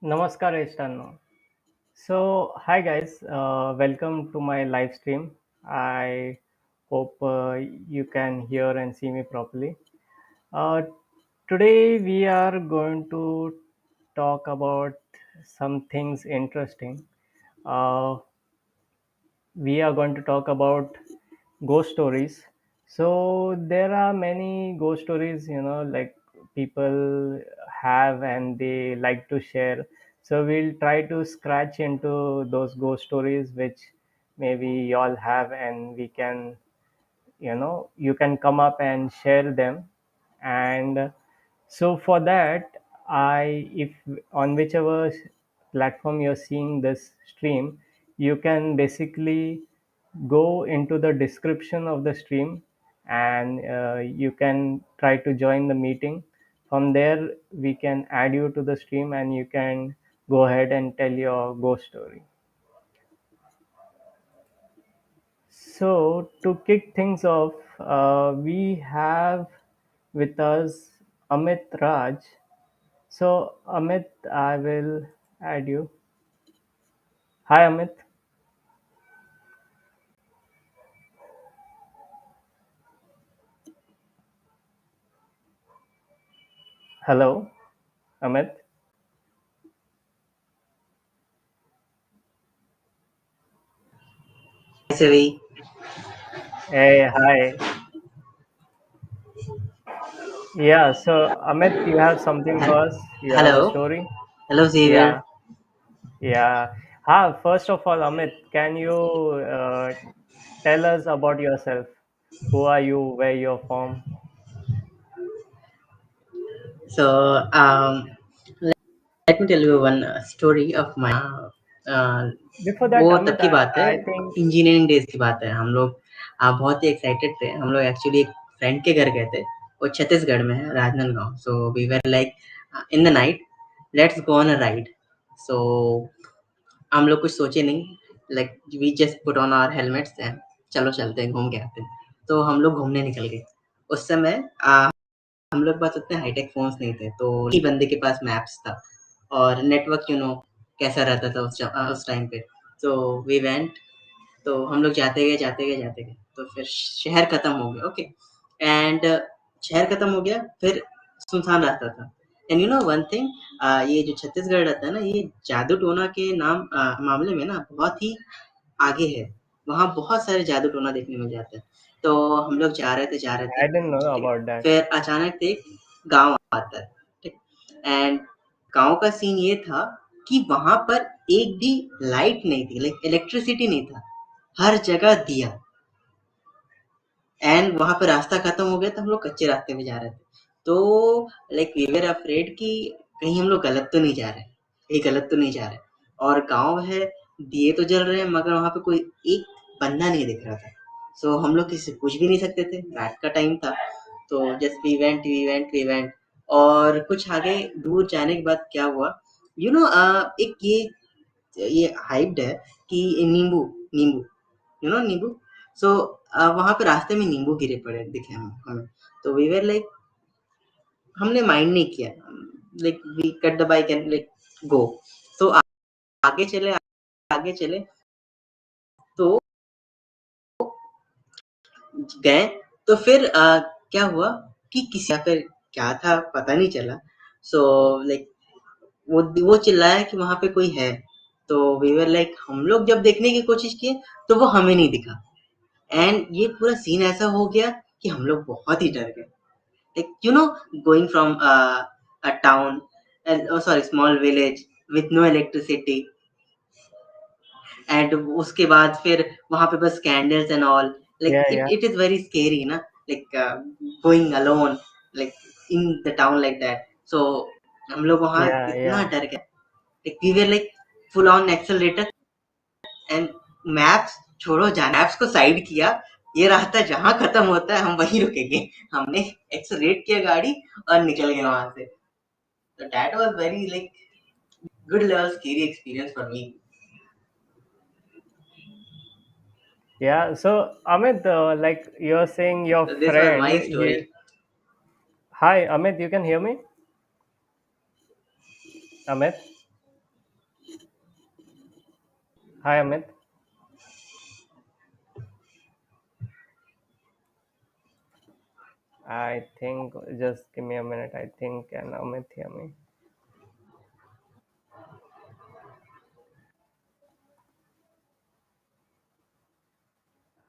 Namaskar, Ishtanno. So, hi guys, welcome to my live stream. I hope you can hear and see me properly. Uh, Today, we are going to talk about some things interesting. Uh, we are going to talk about ghost stories. So there are many ghost stories, like people have and they like to share. So we'll try to scratch into those ghost stories which maybe y'all have, and we can, you can come up and share them. And so for that, if on whichever platform you're seeing this stream, you can basically go into the description of the stream, and you can try to join the meeting. From there, we can add you to the stream and you can go ahead and tell your ghost story. So, to kick things off, we have with us Amit Raj. So, Amit, I will add you. Hi, Amit. Hello, Amit. Xavi. Hey, hi. Yeah, so Amit, you have something for us? You have a Hello. story? Hello, Xavier. Yeah, yeah. First of all, Amit, can you tell us about yourself? Who are you? Where you're from? So, let me tell you one story of mine. Before वो that, तब Amit, की बात है, I think. Engineering days की बात है। हम लोग बहुत ही एक्साइटेड थे। हम लोग एक्चुअली एक फ्रेंड के घर गए थे। वो छत्तीसगढ़ में है, Rajnandgaon. So we were like in the night, let's go on a ride. So हम लोग कुछ सोचे नहीं, like we just put on our helmets and चलो चलते हैं, घूम के आते हैं। तो हम लोग घूमने निकल गए। उस समय हम लोग के पास उतने हाईटेक फ़ोन्स नहीं थे, तो ही बंदे के पास मैप्स था और नेटवर्क कैसा रहता था उस टाइम पे। तो वी वेंट, तो हम लोग जाते गए, जाते गए, जाते गए, तो फिर शहर खत्म हो गया, ओके। एंड शहर खत्म हो गया, फिर सुनसान रास्ता था। And you know one thing, ये जो छत्तीसगढ़ रहता है ना, ये जादू टोना के मामले में ना बहुत ही आगे है। वहाँ बहुत सारे जादू टोना देखने मिल जाते हैं। तो हम लोग जा रहे थे, I didn't know ठीक है? about that. फिर अचानक से एक गाँव आता है, ठीक? एंड गाँव का सीन ये था कि वहाँ पर एक भी लाइट नहीं थी, लाइक इलेक्ट्रिसिटी नहीं था, हर जगह दिया। एंड वहाँ पे रास्ता खत्म हो गया, तो हम लोग कच्चे रास्ते में जा रहे थे। तो लाइक वी वर अफ्रेड कि कहीं हम लोग गलत तो नहीं जा रहे, कहीं गलत तो नहीं जा रहे। और गाँव है, दिए तो जल रहे हैं, मगर वहाँ पे कोई एक बंदा नहीं दिख रहा था। सो हम लोग किसी से पूछ भी नहीं सकते थे, रात का टाइम था। तो जस्ट वी वेंट। और कुछ आगे दूर जाने के बाद क्या हुआ, एक ये हाइप्ड है कि नींबू नींबू नींबू। सो वहाँ पे रास्ते में नींबू गिरे पड़े दिखे हमें। तो वी वर लाइक, हमने माइंड नहीं किया, like we cut the bike and like go. So आगे चले, आगे चले, तो गए। तो फिर क्या हुआ कि किसी या फिर क्या था पता नहीं चला। सो लाइक वो चिल्लाया कि वहाँ पे कोई है। तो वी वर लाइक, हम लोग जब देखने की कोशिश किए तो वो हमें नहीं दिखा। एंड ये पूरा सीन ऐसा हो गया कि हम लोग बहुत ही डर गए। Like, going from a town, oh sorry, small village with no electricity, and उसके बाद फिर वहाँ पे बस candles and all, like Yeah, it yeah, it is very scary ना, like going alone, like in the town like that. So हम लोग वहाँ yeah, इतना yeah. डर गए, like we were like full on accelerator, and maps छोड़ो, जाना maps को साइड किया, ये रास्ता जहां खत्म होता है हम वहीं रुकेंगे। हमने एक्सलेट किया गाड़ी और निकल गए वहां से। तो that was very like good level scary experience for me. Yeah, so Amit, like you're saying your So this was friend, my story. hi Amit, you can hear me? Amit? Hi, Amit. I think just give me a minute. I think can Amit hear me?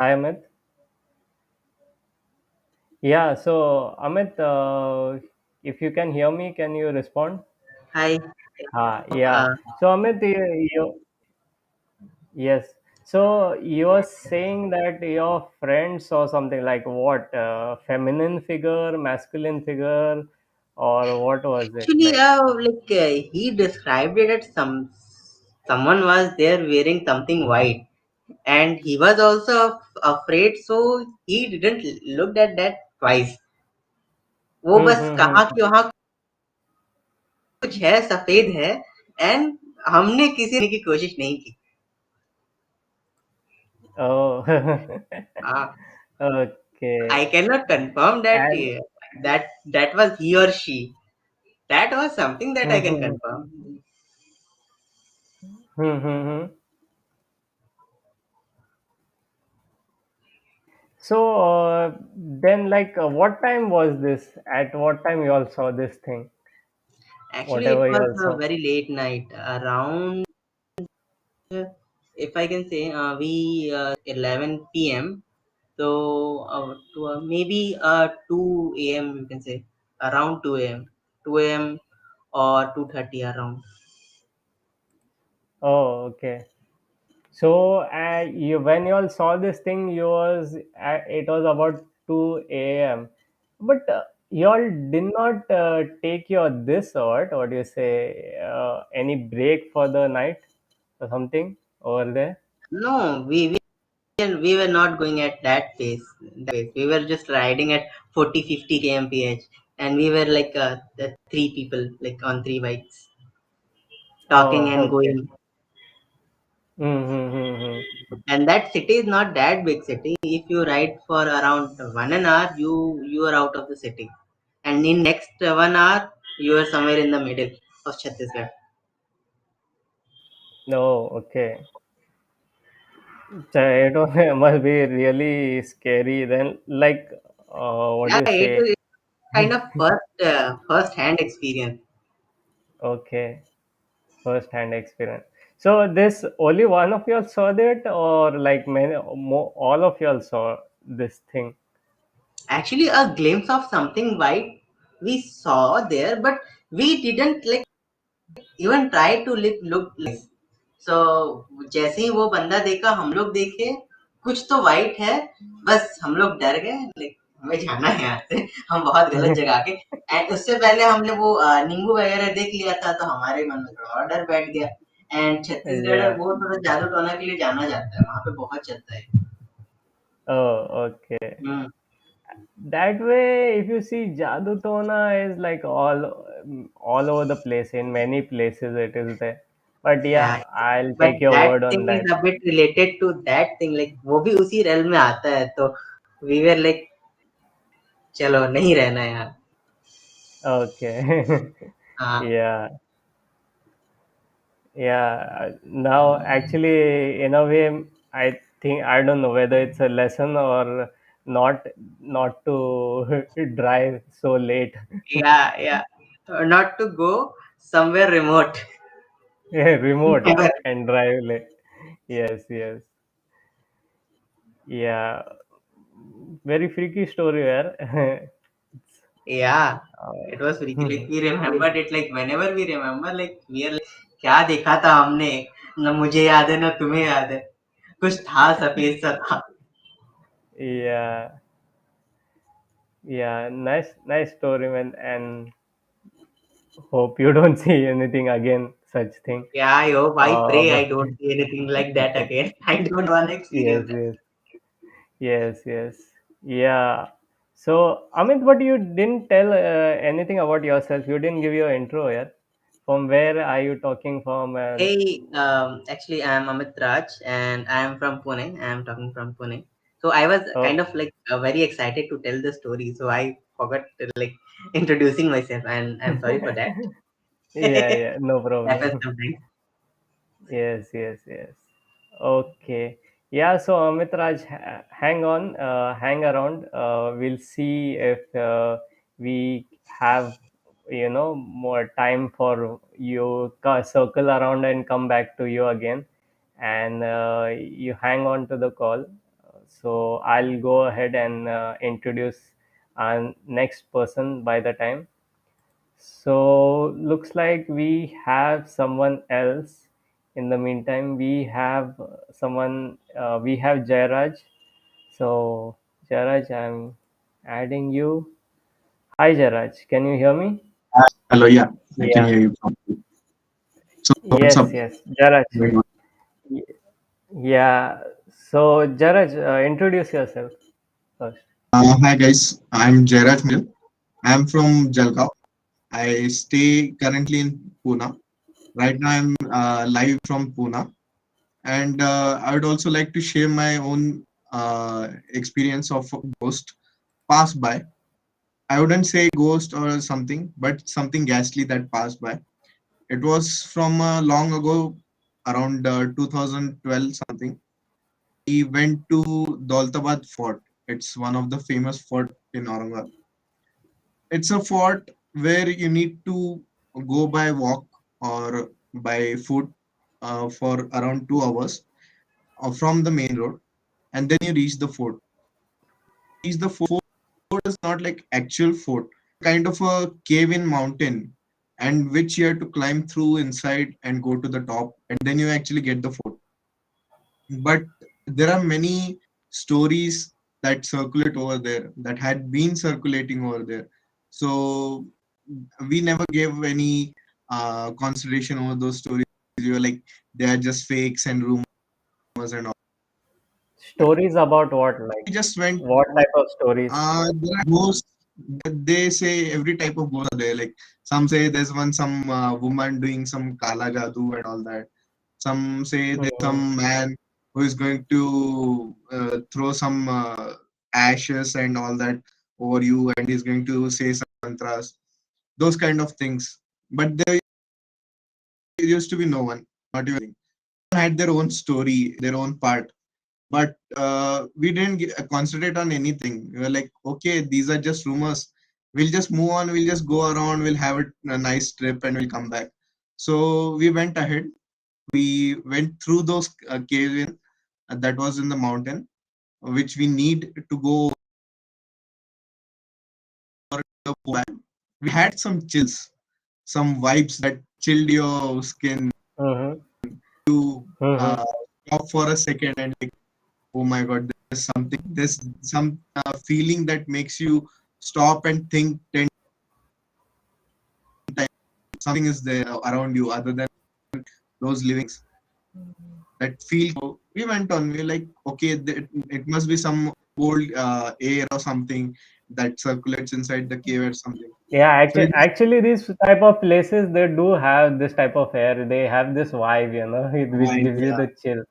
Hi, Amit. Yeah. So, Amit, if you can hear me, can you respond? Hi. Yeah. Uh, So, Amit, yes. So you were saying that your friend saw something like what? Feminine figure, masculine figure, or what was it Actually, like? he described it as someone was there wearing something white, and he was also afraid, so he didn't look at that twice. वो Hmm. बस Hmm. कहा Hmm. कि वहाँ कुछ है, सफेद है, and हमने किसी ने की कोशिश नहीं की. Oh. uh, I Okay. cannot confirm that And that was he or she. That was something that I hmm. can Hmm. confirm. Hmm. Hmm. Hmm. So then, like, what time was this? At what time you all saw this thing? Actually, it Whatever you was all a saw. very late night, around, if I can say, we 11 p.m. So maybe 2 a.m. you can say, around 2 a.m. 2 a.m. or 2:30 around. Oh, okay. So when you all saw this thing, it was about 2 a.m. But you all did not take your this or what do you say? Any break for the night or something over there? No, we were not going at that pace. We were just riding at 40, 50 kmph, and we were like the three people, like on three bikes, talking Oh, and okay. going. Mm-hmm. And that city is not that big city. If you ride for around 1 hour, you are out of the city, and in next 1 hour, you are somewhere in the middle of Chhattisgarh. No, okay. So it must be really scary then. Like, what do Yeah, you it say? is kind of first hand experience. Okay. First hand experience. So this only one of y'all saw that, or like many, all of y'all saw this thing? Actually, a glimpse of something white we saw there, but we didn't like even try to look like. So जैसे ही वो बंदा देखा, हम लोग देखे कुछ तो white है, बस हम लोग डर गए, लाइक हमें जाना है यहाँ से, हम बहुत गलत जगह के. एंड उससे पहले हमने वो नींबू वगैरह देख लिया था, तो हमारे मन में थोड़ा और डर बैठ गया. And Chhattisgarh Yeah. वो थोड़ा जादू टोना के लिए जाना जाता है, वहां पे बहुत चलता है. Oh, okay. Hmm. That way, if you see, Jadoo Tona is like all over the place. In many places, it is there. But Yeah, yeah, I'll but take your that word on thing is that. a bit related to that thing, like वो भी उसी realm में आता है, तो we were like चलो नहीं रहना यार. Okay. हाँ. Yeah. Yeah, now actually, in a way, I think I don't know whether it's a lesson or not, not to drive so late. Yeah, yeah. Not to go somewhere remote. Remote Never. and drive late. Yes, yes, yeah. Very freaky story here. Yeah, it was freaky. Like we remembered it. Like whenever we remember, like we are like, क्या देखा था हमने? ना मुझे याद है ना तुम्हें याद है. कुछ था, सफेद सा था. Yeah, yeah. Nice, nice story, man. And hope you don't see anything again, such thing. Yeah, I hope, I pray But I don't see anything like that again. I don't want to yes, experience that. yes, yes, yes, yeah. So, Amit, but you didn't tell anything about yourself. You didn't give your intro yet. From where are you talking from? And Hey, actually, I'm Amit Raj, and I'm from Pune. I'm talking from Pune. So I was kind oh, of like very excited to tell the story, so I forgot to, like, introducing myself, and I'm sorry for that. yeah, yeah, no Happens problem. sometimes. Yes, yes, yes. Okay. Yeah, so Amit Raj, hang on, hang around. We'll see if we have, more time for you circle around and come back to you again. And you hang on to the call. So I'll go ahead and introduce our next person by the time. So looks like we have someone else. In the meantime, we have someone. We have Jairaj. So Jairaj, I'm adding you. Hi Jairaj, can you hear me? Hello, yeah, I can Yeah. hear you. So what's Yes. up? Yes. Jairaj. Going on? Y- Yeah. So Jairaj, introduce yourself first. Hi guys, I'm Jairaj Mill. I'm from Jalgaon. I stay currently in Pune. Right now I'm live from Pune, and I would also like to share my own experience of a ghost passed by. I wouldn't say ghost or something, but something ghastly that passed by. It was from long ago, around 2012 something. We went to Daulatabad Fort. It's one of the famous fort in Aurangabad. It's a fort where you need to go by walk or by foot for around 2 hours from the main road, and then you reach the fort. Reach the fort is not like actual fort, kind of a cave-in mountain, and which you have to climb through inside and go to the top, and then you actually get the fort. But there are many stories that circulate over there that had been circulating over there, so we never gave any consideration over those stories. We were like, they are just fakes and rumors and all. Stories about what? Like We just went. what type of stories? There are ghosts. They say every type of ghosts are there. Like some say there's some woman doing some kala jadoo and all that. Some say there's Hmm. some man who is going to throw some ashes and all that over you, and he's going to say some mantras. Those kind of things. But there used to be no one, not even had their own story, their own part. But we didn't concentrate on anything. We were like, okay, these are just rumors. We'll just move on. We'll just go around. We'll have a nice trip and we'll come back. So we went ahead. We went through those cave in that was in the mountain, which we need to go over the back. We had some chills, some vibes that chilled your skin. Mm-hmm. You Mm-hmm. uh, stop for a second and like, oh my god, there's something. There's some feeling that makes you stop and think 10 times. Something is there around you other than those livings that feel. So we went on. We were like, okay, it must be some old air or something that circulates inside the cave or something. Yeah, So we just actually, these type of places they do have this type of air. They have this vibe, which vibe, gives you yeah. the chill.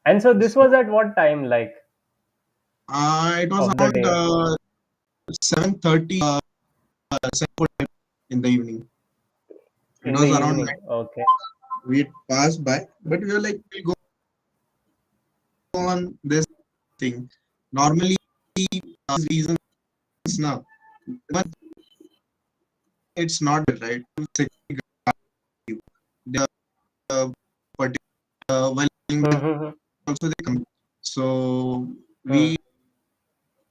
And so this So was at what time, like it was of the around day 7:30 in the evening. It in the was around evening? 9. Okay. We had passed by, but we were like, we'll go on this thing. Normally, reasons now, but it's not that, right. The particular well Mm-hmm. also they come. So Hmm. we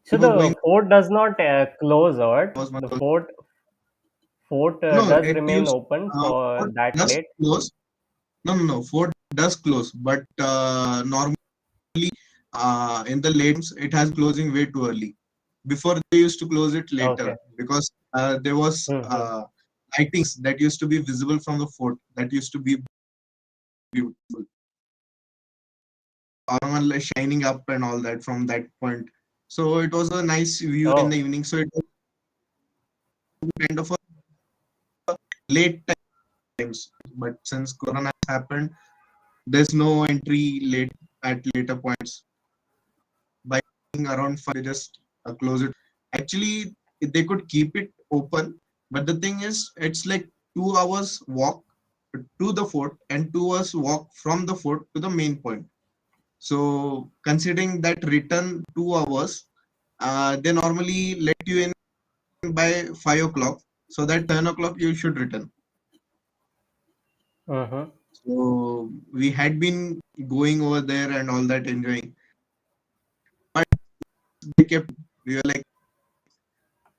So were the going. fort does not close, or Was one the of fort no, does it remain used open for Ford that does late. close. No. Ford does close, but normally in the late it has closing way too early. Before they used to close it Okay. later because there was Mm-hmm. lightings that used to be visible from the fort that used to be beautiful. Around like shining up and all that from that point. So it was a nice view in the Oh, evening. So it was kind of a late times. But since Corona has happened, there's no entry late at later points. By around 5, they just close it. Actually, they could keep it open, but the thing is, it's like 2 hours walk to the fort and 2 hours walk from the fort to the main point. So considering that return 2 hours, they normally let you in by 5 o'clock, so that 10 o'clock you should return. Mm-hmm. So we had been going over there and all that enjoying, but they kept. We were like,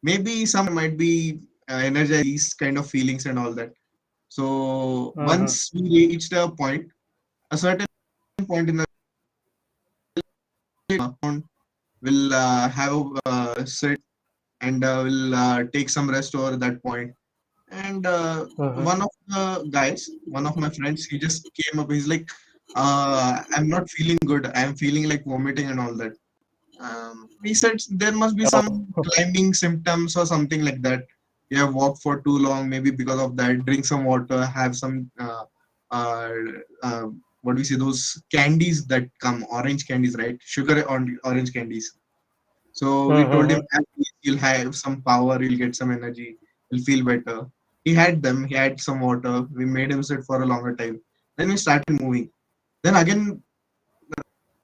maybe some might be energized these kind of feelings and all that. So Mm-hmm. once we reached a certain point in the we'll have a sit and we'll take some rest over that point. And Mm-hmm. one of the guys, one of my friends, he just came up. He's like, "I'm not feeling good. I'm feeling like vomiting and all that." We said there must be some Oh. climbing symptoms or something like that. You have walked for too long, maybe because of that. Drink some water, have some uh, uh, what do we say? Those candies that come, orange candies, right? Sugar on orange candies. So we told him, Mm-hmm. "Have these, you'll have some power, you'll get some energy, you'll feel better." He had them. He had some water. We made him sit for a longer time. Then we started moving. Then again,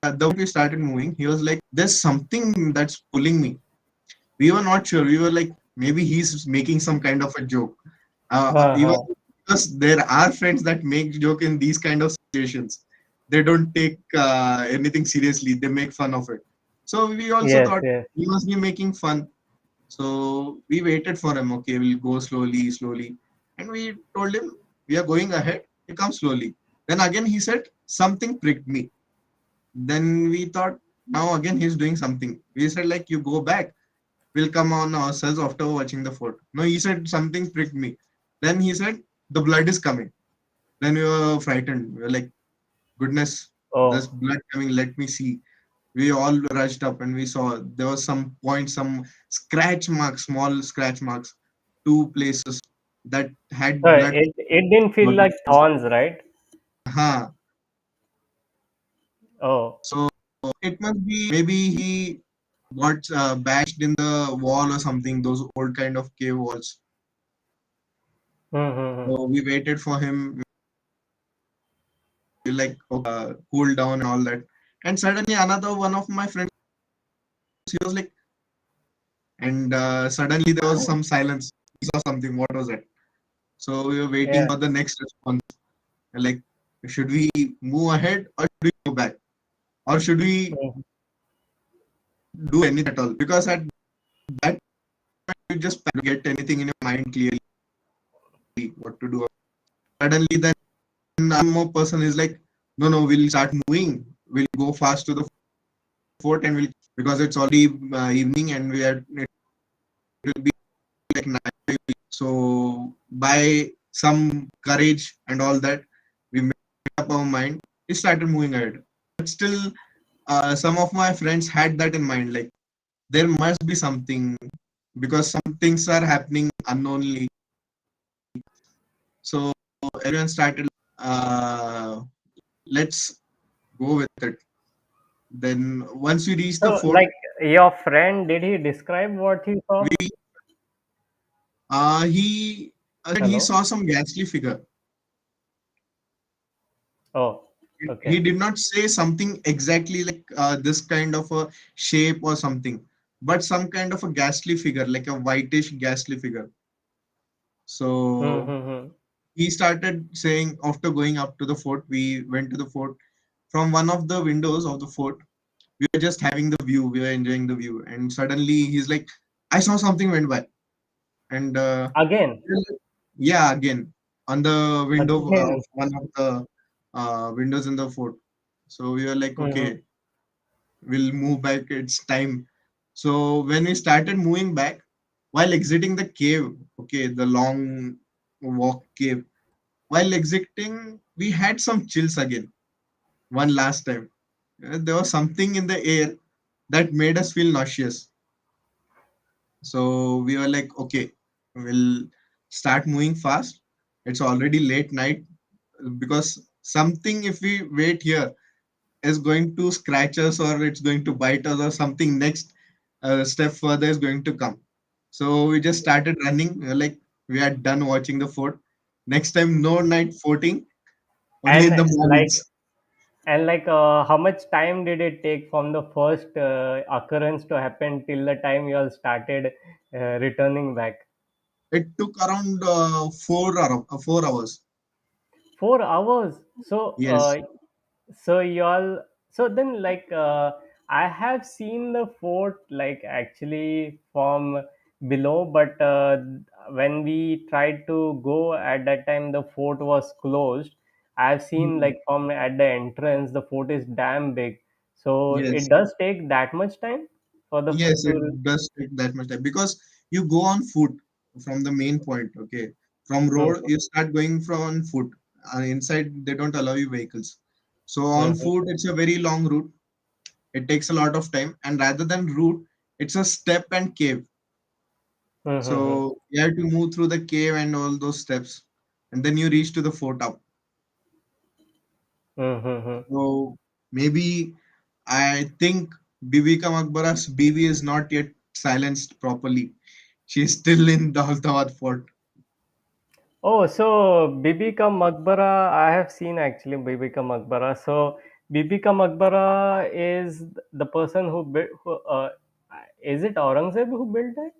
the moment we started moving, he was like, "There's something that's pulling me." We were not sure. We were like, maybe he's making some kind of a joke. Even Uh-huh. because there are friends that make joke in these kind of situations. They don't take anything seriously. They make fun of it. So we also Yes, thought yes. he must be making fun. So we waited for him. Okay, we'll go slowly, slowly. And we told him, we are going ahead. You come slowly. Then again, he said, something pricked me. Then we thought, now again, he's doing something. We said, like, you go back. We'll come on ourselves after watching the photo. No, he said, something pricked me. Then he said, the blood is coming. Then we were frightened. We were like, goodness, there's Oh. blood coming. Let me see. We all rushed up and we saw there was some point, some scratch marks, small scratch marks, two places that So had blood. it didn't feel like thorns, right? Huh. Oh. So it must be maybe he got bashed in the wall or something, those old kind of cave walls. Mm-hmm. So we waited for him. We like cool down and all that. And suddenly another one of my friends, he was like, and suddenly there was some silence. He saw something. What was that? So we were waiting Yeah. for the next response. Like, should we move ahead or should we go back? Or should we Mhm. do anything at all? Because at that point, you just get anything in your mind clearly what to do. Suddenly, then one more person is like, no, no, we'll start moving. We'll go fast to the fort and we'll, because it's already evening and it will be like night. So, by some courage and all that, we made up our mind. We started moving ahead. But still, some of my friends had that in mind. Like, there must be something because some things are happening unknownly. So everyone started, uh, let's go with it. Then once we reached the So, fort, like your friend, did he describe what he saw? we he said he Hello. saw some ghastly figure. Oh. He Okay. did not say something exactly like this kind of a shape or something, but some kind of a ghastly figure, like a whitish ghastly figure. So Mm-hmm. he started saying after going up to the fort, we went to the fort. From one of the windows of the fort, we were just having the view, we were enjoying the view, and suddenly he's like, I saw something went by. And Again. yeah, again, on the window of Again. one of the windows in the fort. So we were like, Mm-hmm. okay, we'll move back, it's time. So when we started moving back, while exiting the cave, okay, the long walk cave, while exiting, we had some chills again, one last time. There was something in the air that made us feel nauseous. So we were like, okay, we'll start moving fast. It's already late night because something, if we wait here, is going to scratch us or it's going to bite us or something next step further is going to come. So we just started running. We were like, we are done watching the fort. Next time, no night forting, only And in the like mornings. And like, how much time did it take from the first occurrence to happen till the time you all started returning back? It took around 4 hours. 4 hours. Yes. So y'all. So then, like, I have seen the fort like actually from below, but when we tried to go at that time, the fort was closed. I've seen Hmm. like from at the entrance, the fort is damn big. So it Yes. does take that much time for the Yes, it to. does take that much time because you go on foot from the main point. Okay, from road Mhm, you start going from on foot. Inside they don't allow you vehicles. So on mhm, foot it's a very long route. It takes a lot of time, and rather than route, it's a step and cave. mhm, So you have to move through the cave and all those steps, and then you reach to the fort up. mhm, mhm. So maybe I think Bibika Makbara's BB is not yet silenced properly. She's still in the Daltabad fort. Oh, so Bibi Ka Maqbara, I have seen actually Bibi Ka Maqbara. So Bibi Ka Maqbara is the person who built. Is it Aurangzeb who built that?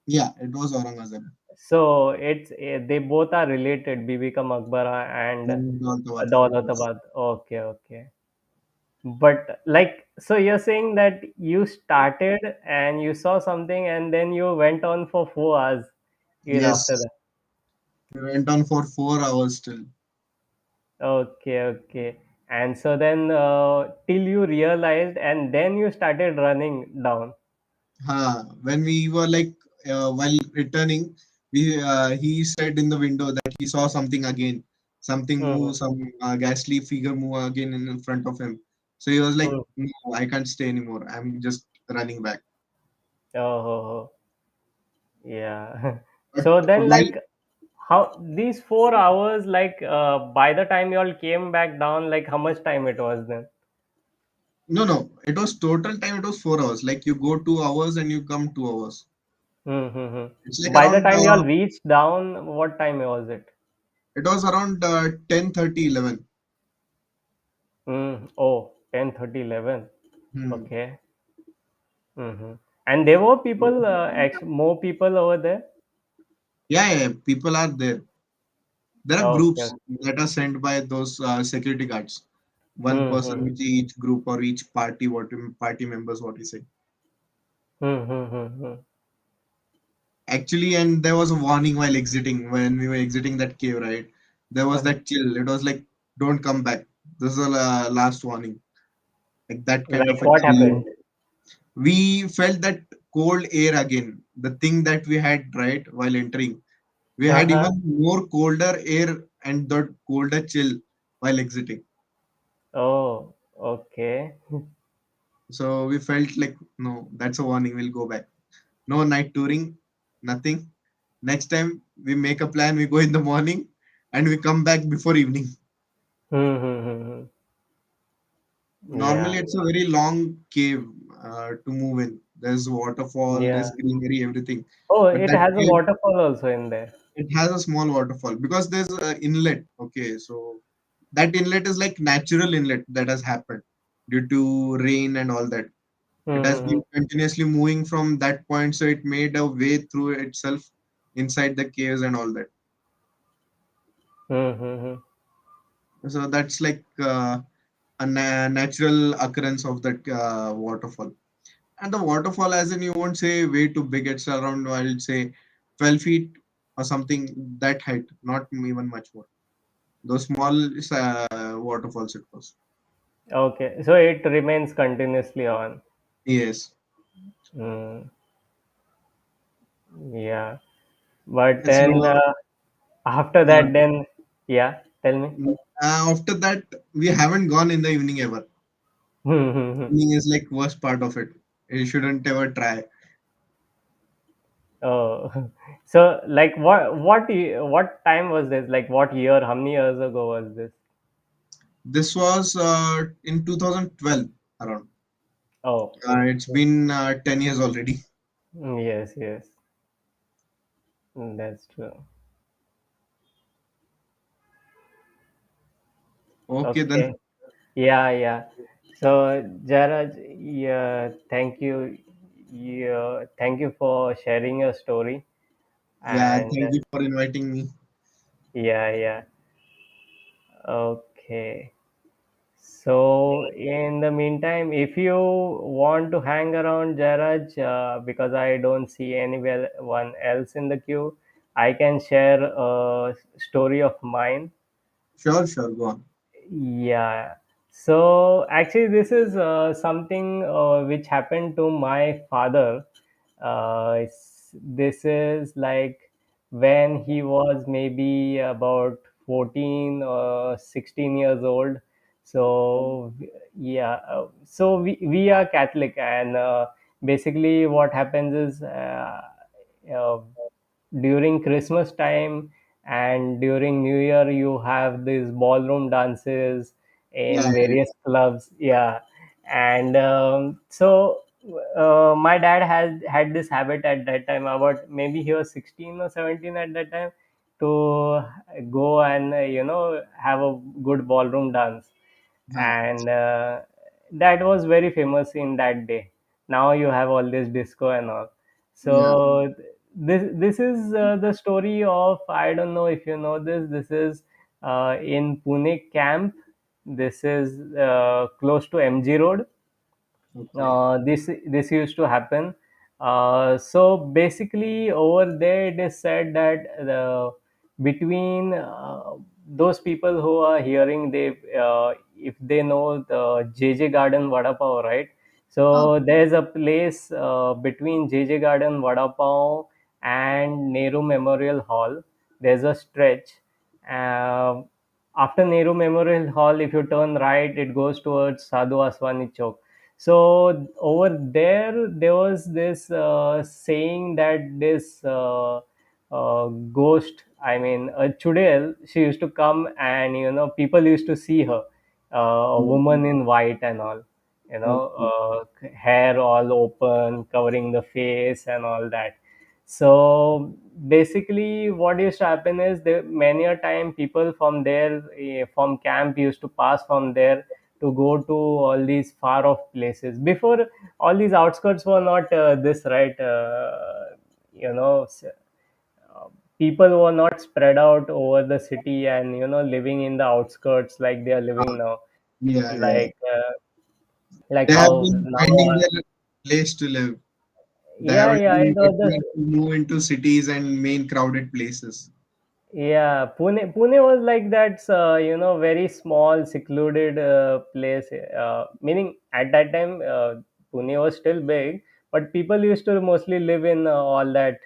Yeah, it was Aurangzeb So they both are related, Bibi Ka Maqbara and and Daltabad fort. Yes. Daulatabad. Okay, okay. But like, so you're saying that you started and you saw something and then you went on for 4 hours even after Yes, that. we went on for 4 hours still. Okay, okay. And so then, till you realized, and then you started running down. When we were like while returning, we he said in the window that he saw something again, something Mm-hmm. move, some ghastly figure move again in front of him. So he was like, Mm. "No, I can't stay anymore. I'm just running back." Oh, oh, oh, yeah. But So then, while like, how these 4 hours, like, by the time you all came back down, like, how much time it was then? no, no, it was total time. It was 4 hours. Like you go 2 hours and you come 2 hours. It's like By the around. time you all reached down, what time was it? It was around 10:30, 11. Oh, 10:30, 11. Hmm. Okay. Mm-hmm. And there were people, more people over there. Yeah, yeah, yeah, people are there. There are Okay. groups that are sent by those security guards. One person Mm-hmm. with each group or each party, what party members, what he say. Mm-hmm. Actually, and there was a warning while exiting when we were exiting that cave, right? There was that chill. It was like, don't come back. This is the last warning. Like that kind Like of a what chill. happened? We felt that cold air again. The thing that we had, right, while entering. We had Uh-huh. even more colder air and the colder chill while exiting. Oh, okay. So we felt like, no, that's a warning. We'll go back. No night touring, nothing. Next time we make a plan, we go in the morning and we come back before evening. Mm-hmm. Yeah. Normally, it's a very long cave to move in. There's waterfall, Yeah. there's greenery, everything. Oh, But it that has a cave, waterfall also in there. it has a small waterfall because there's an inlet. Okay, so that inlet is like natural inlet that has happened due to rain and all that. It has Mm-hmm. been continuously moving from that point, so it made a way through itself inside the caves and all that. Mm-hmm. So that's like a natural occurrence of that waterfall. And the waterfall, as in, you won't say way too big. It's around, I'll say, 12 feet or something, that height, not even much more. Those small waterfalls it was. Okay, so it remains continuously on. Yes. Mm, yeah. But then, So after uh, that, then, yeah, tell me. after that, we haven't gone in the evening ever. Evening is like worst part of it. You shouldn't ever try. Oh, so like what time was this? Like what year? How many years ago was this? This was in 2012 around. Oh, It's been 10 years already. yes, yes, that's true. Okay, then. Okay, Yeah, yeah. So, Jaraj, yeah, thank you. Yeah, thank you for sharing your story. Yeah, And thank you for inviting me. yeah, yeah. Okay. So, in the meantime, if you want to hang around, Jaraj, because I don't see anyone else in the queue, I can share a story of mine. Sure, sure, go on. Yeah. So actually, this is something which happened to my father. This is like when he was maybe about 14 or 16 years old. So yeah, so we are Catholic, and basically what happens is uh, during Christmas time and during New Year, you have these ballroom dances Yeah, in yeah, various clubs. Yeah, and my dad has had this habit at that time. About maybe he was 16 or 17 at that time, to go and have a good ballroom dance, huh. and that was very famous in that day. Now you have all this disco and all. Yeah. So this is the story of, I don't know if you know this. This is in Pune camp. This is close to MG Road. Okay. This used to happen. So basically, over there it is said that between those people who are hearing, if they know the JJ Garden Vada Pav, right? Huh. So there's a place between JJ Garden Vada Pav and Nehru Memorial Hall. There's a stretch. Uh, After Nehru Memorial Hall, if you turn right, it goes towards Sadhu Aswani Chowk. So over there, there was this saying that this ghost, I mean, a chudel, she used to come, and people used to see her, a woman in white and all, Okay. hair all open, covering the face and all that. So basically, what used to happen is, many a time people from there, from camp, used to pass from there to go to all these far off places. Before, all these outskirts were not this, right? You know, s- People were not spread out over the city and living in the outskirts like they are Huh. living now. Yeah, yeah. Like They have how been now. finding their place to live. They Yeah, haven't yeah, been it was getting to move into cities and main crowded places. Yeah, Pune was like that, very small, secluded place. Meaning at that time, Pune was still big, but people used to mostly live in all that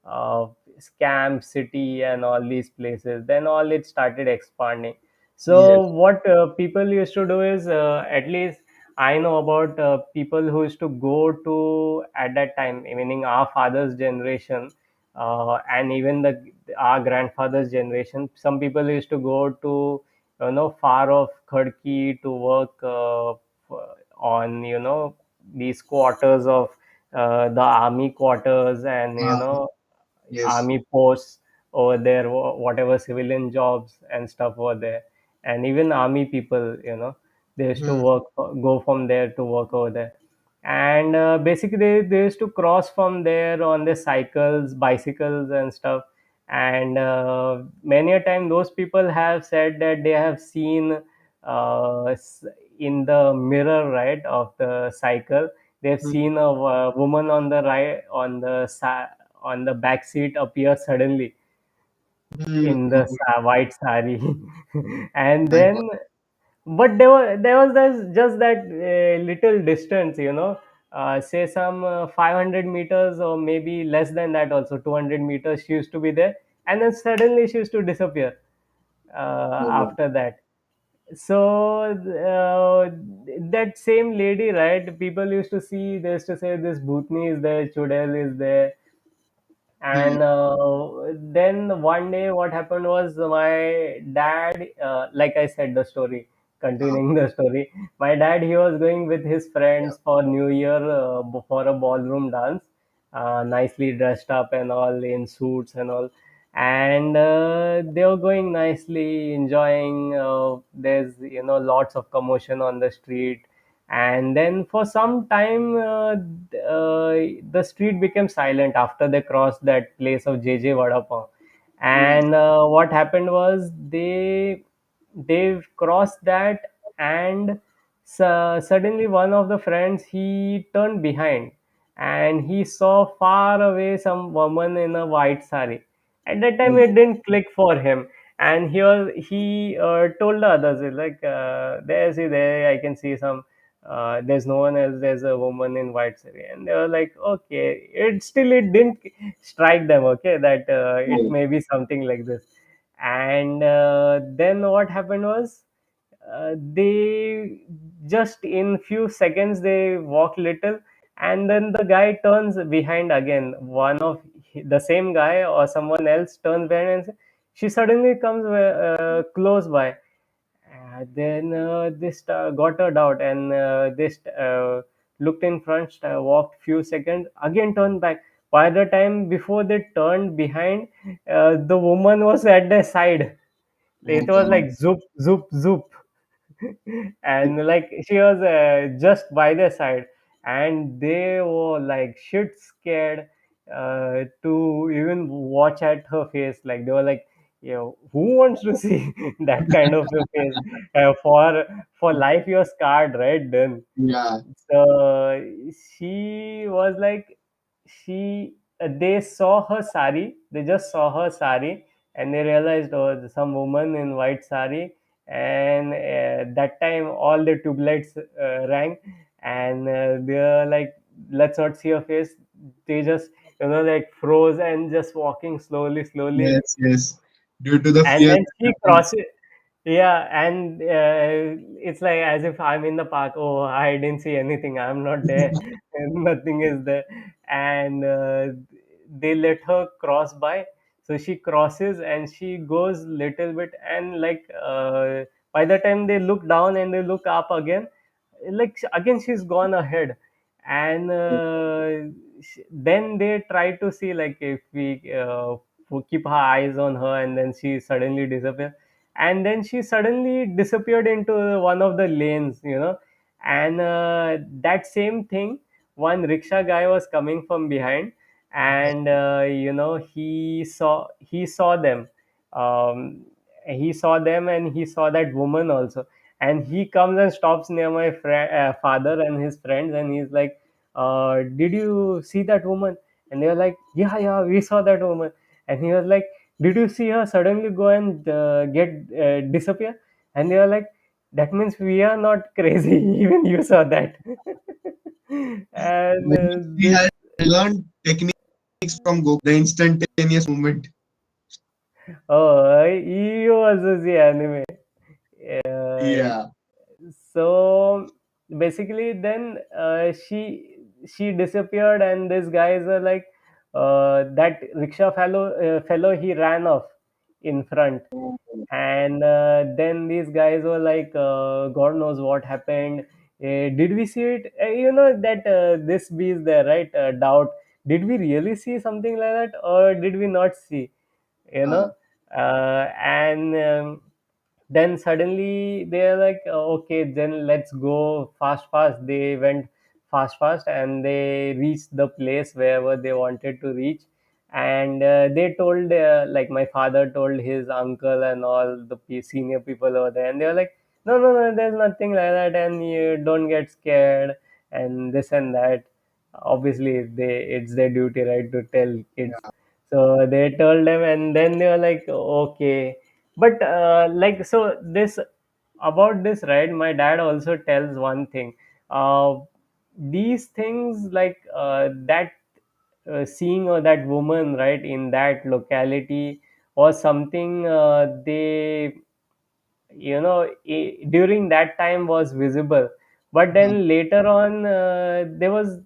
uh, scam city and all these places. Then all it started expanding. So Yes. what people used to do is, at least I know about people who used to go to, at that time, meaning our father's generation, and even the our grandfather's generation. Some people used to go to far off Khadki to work on these quarters of the army quarters, and Uh, yes. army posts over there, whatever civilian jobs and stuff were there, and even army people, they used to Hmm. go from there to work over there. And basically they used to cross from there on their cycles, bicycles and stuff. And many a time those people have said that they have seen in the mirror, right, of the cycle, they've Hmm. seen a woman on the right, on the back seat appear suddenly Hmm. in the white sari. And My God. then, but there was this, just that little distance, say some 500 meters or maybe less than that, also 200 meters, she used to be there, and then suddenly she used to disappear My God. after that. So that same lady, right, people used to see, they used to say this bhutni is there, chudel is there. Hmm. And then one day what happened was, my dad, like I said, the story, Uh, continuing the story, my dad, he was going with his yeah. friends for New Year, for a ballroom dance, nicely dressed up and all in suits and all. and they were going nicely, enjoying. There's lots of commotion on the street, and then for some time the street became silent after they crossed that place of JJ Vada Pav. And what happened was they crossed that, and suddenly one of the friends, he turned behind and he saw far away some woman in a white sari. At that time it didn't click for him, and he told the others, like, there, see, there I can see some, there's no one else, there's a woman in white sari. And they were like, okay, it didn't strike them, okay, that it may be something like this. And then what happened was, they just in few seconds they walk little, and then the guy turns behind again. The same guy or someone else turns behind, and she suddenly comes close by. Then got a doubt, and looked in front, walked few seconds, again turned back. By the time before they turned behind, the woman was at their side. Oh It was God. like zoop, zoop, zoop. And like she was just by their side, and they were like shit scared to even watch at her face. Like they were like, who wants to see that kind of a face? For life you're scarred, right? Then Yeah. so she was like, she they saw her sari, they just saw her sari, and they realized, oh, some woman in white sari. And that time all the tube lights rang, and they're like, let's not see her face. They just like froze and just walking slowly, slowly. Yes, yes. Due to the And fear then that she happened. crosses. Yeah, and it's like as if I'm in the park. Oh, I didn't see anything, I'm not there. And nothing is there. And they let her cross by. So she crosses and she goes little bit, and like by the time they look down and they look up again, like again she's gone ahead. And then they try to see, like, if we keep our eyes on her, and then she suddenly disappears. And then she suddenly disappeared into one of the lanes, and that same thing, one rickshaw guy was coming from behind, and he saw them. He saw them, and he saw that woman also. And he comes and stops near my father and his friends, and he's like, did you see that woman? And they were like, yeah, yeah, we saw that woman. And he was like, did you see her suddenly go and get disappear? And they were like, that means we are not crazy. Even you saw that. And Maybe she this had learned techniques from Goku, the instantaneous movement. Oh, you also see anime. Uh, Yeah. so basically, then she disappeared, and these guys are like, that rickshaw fellow, he ran off in front. And then these guys were like, God knows what happened. Did we see it? That this bee is there, right? Doubt. Did we really see something like that, or did we not see? you Uh, know and then suddenly they're like, okay, then let's go fast, fast. They went fast, fast, and they reached the place wherever they wanted to reach. And they told, like, my father told his uncle and all the senior people over there, and they were like, no, no, no, there's nothing like that, and you don't get scared, and this and that. Obviously it's their duty, right, to tell kids. So they told them, and then they were like, okay. But like, so this, about this, right, my dad also tells one thing. uh, these things, like, that seeing that woman, right, in that locality, was something they, during that time was visible. But then later on, there was,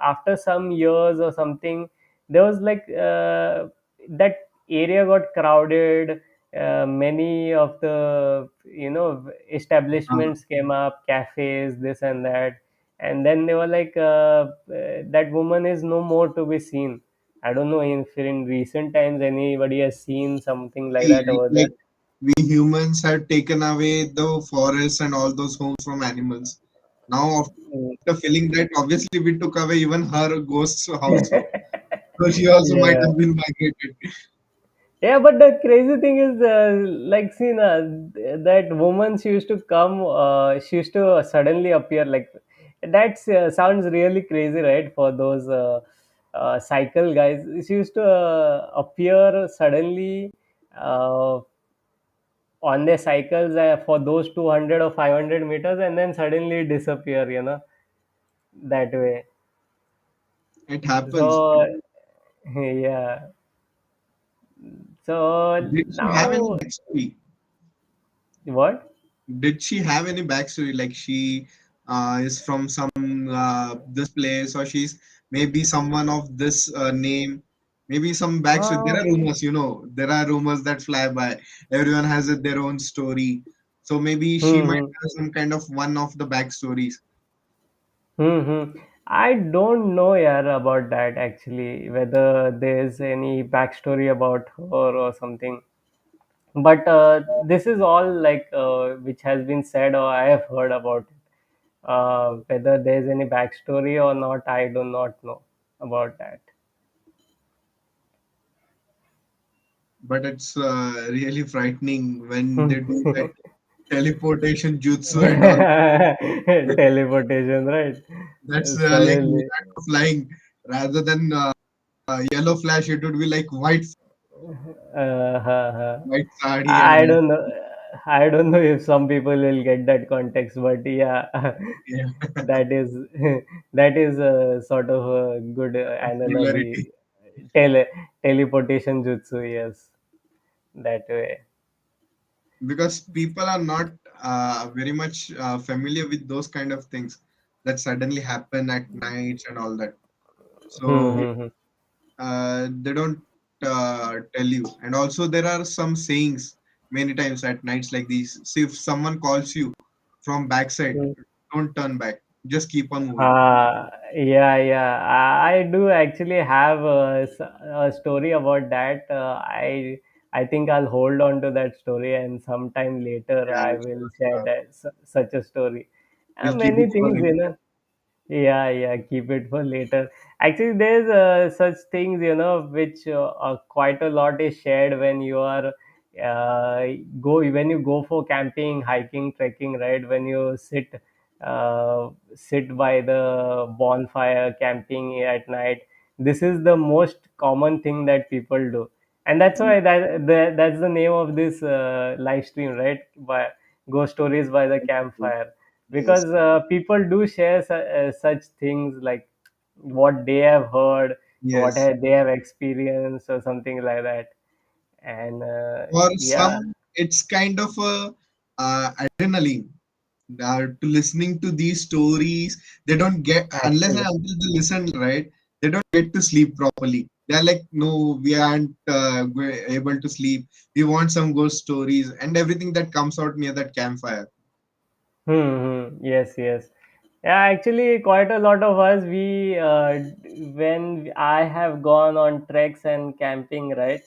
after some years or something, there was like, that area got crowded. Many of the, establishments came up, cafes, this and that. And then they were like, that woman is no more to be seen. I don't know if in recent times anybody has seen something like See, that over there. like we humans have taken away the forests and all those homes from animals. Now, Mm. after feeling that, obviously we took away even her ghost's house. So she also might Yeah. have been migrated. Yeah, but the crazy thing is, like, see, na, that woman, she used to come, she used to suddenly appear. Like, that sounds really crazy, right? For those cycle guys, she used to appear suddenly uh, on their cycles for those 200 or 500 meters and then suddenly disappear, that way. It happens. So, yeah. So Did she have any now, backstory? what? Did she have any backstory? Like she is from some this place, or she's maybe someone of this name. Maybe some backstory. There Uh, are rumors, there are rumors that fly by. Everyone has their own story. So maybe she hmm, might hmm. have some kind of one of the backstories. Mm-hmm. I don't know, yeah, about that actually, whether there's any backstory about her or something. But this is all like which has been said or I have heard about it. Whether there's any backstory or not, I do not know about that. But it's really frightening when they do that teleportation jutsu and all. Teleportation, right? That's like Suddenly. Miracle flying rather than yellow flash. It would be like Uh, white sari and I all. don't know. I don't know if some people will get that context, but yeah, Yeah, that is that is a sort of a good similarity. analogy. Tele Teleportation jutsu, yes, that way. Because people are not very much familiar with those kind of things that suddenly happen at nights and all that. Hmm, So hmm, hmm. they don't tell you. And also there are some sayings many times at nights like these. See, if someone calls you from backside, Hmm. don't turn back. Just keep on moving. Yeah, yeah. I do actually have a story about that. I think I'll hold on to that story, and sometime later Yeah, I will share that such a story. we'll keep Many it for things, later. Yeah, yeah, keep it for later. Actually, there's such things, which quite a lot is shared when you are when you go for camping, hiking, trekking, right? When you sit by the bonfire, camping at night. This is the most common thing that people do, and that's why that's the name of this live stream, right? By Ghost Stories by the Campfire, Yes. because people do share such things like what they have heard, Yes. they have experienced, or something like that. And For yeah, some, it's kind of a adrenaline. To listening to these stories, they don't get unless and actually. until they listen, right? They don't get to sleep properly. They're like, no, we aren't able to sleep. We want some ghost stories and everything that comes out near that campfire. Yes, yes. Yeah, actually, quite a lot of us, when I have gone on treks and camping, right?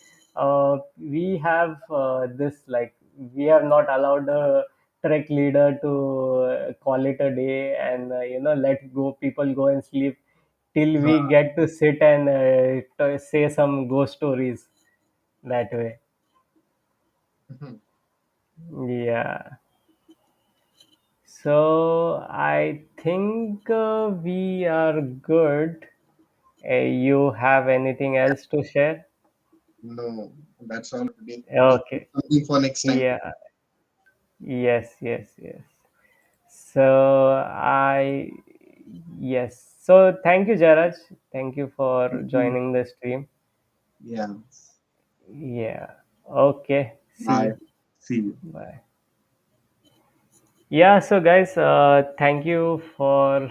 We have this, like, we have not allowed the trek leader to call it a day and, let go, people go and sleep till we get to sit and to say some ghost stories that way. Yeah. So I think we are good. You have anything else to share? No, that's all today. We'll keep Okay. something for next time. Yeah. Yes, yes, yes. So yes. So thank you, Jaraj. Thank you for Thank you. joining the stream. Yeah. Yeah. Okay. See Bye. you. See you. Bye. Yeah, so guys, thank you for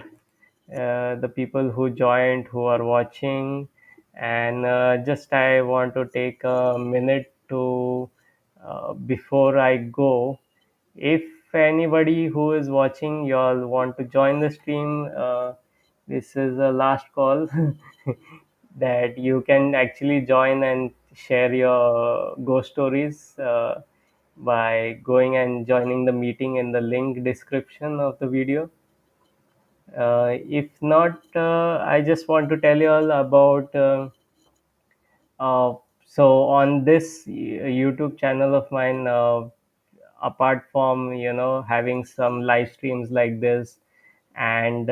the people who joined, who are watching, and just I want to take a minute to before I go. If anybody who is watching, y'all want to join the stream, this is a last call. that you can actually join and share your ghost stories by going and joining the meeting in the link description of the video. If not, I just want to tell you all about. Uh, so on this YouTube channel of mine, apart from having some live streams like this and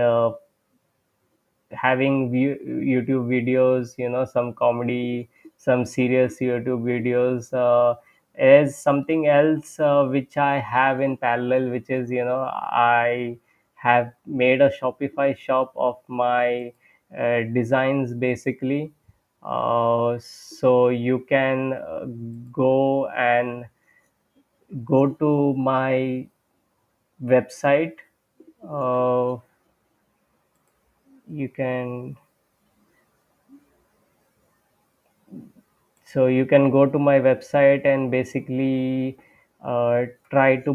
having YouTube videos, some comedy, some serious YouTube videos, is something else which I have in parallel, which is, I have made a Shopify shop of my designs basically. So you can go and go to my website. Uh, you can So you can go to my website and basically try to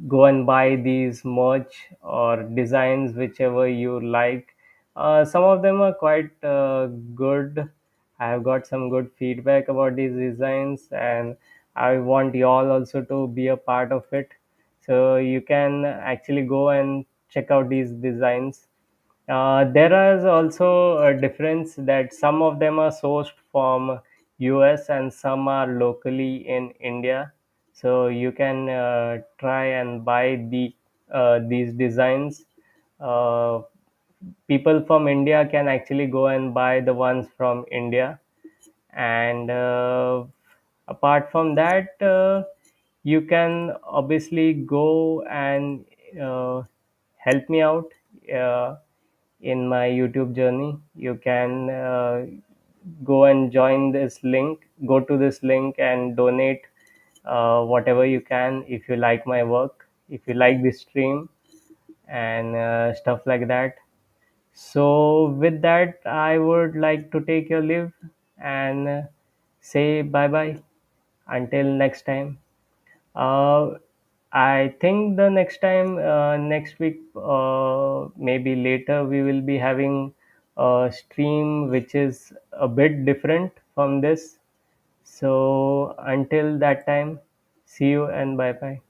go and buy these merch or designs, whichever you like. Some of them are quite good. I have got some good feedback about these designs, and I want you all also to be a part of it. So you can actually go and check out these designs. There is also a difference that some of them are sourced from US and some are locally in India. So you can try and buy these designs. Uh, People from India can actually go and buy the ones from India, and apart from that, you can obviously go and uh, help me out in my YouTube journey. You can go and join this link, go to this link and donate whatever you can if you like my work, if you like this stream, and stuff like that. So, with that, I would like to take your leave and say bye bye until next time. Uh, I think the next time, next week, maybe later, we will be having a stream which is a bit different from this. So, until that time, see you and bye bye.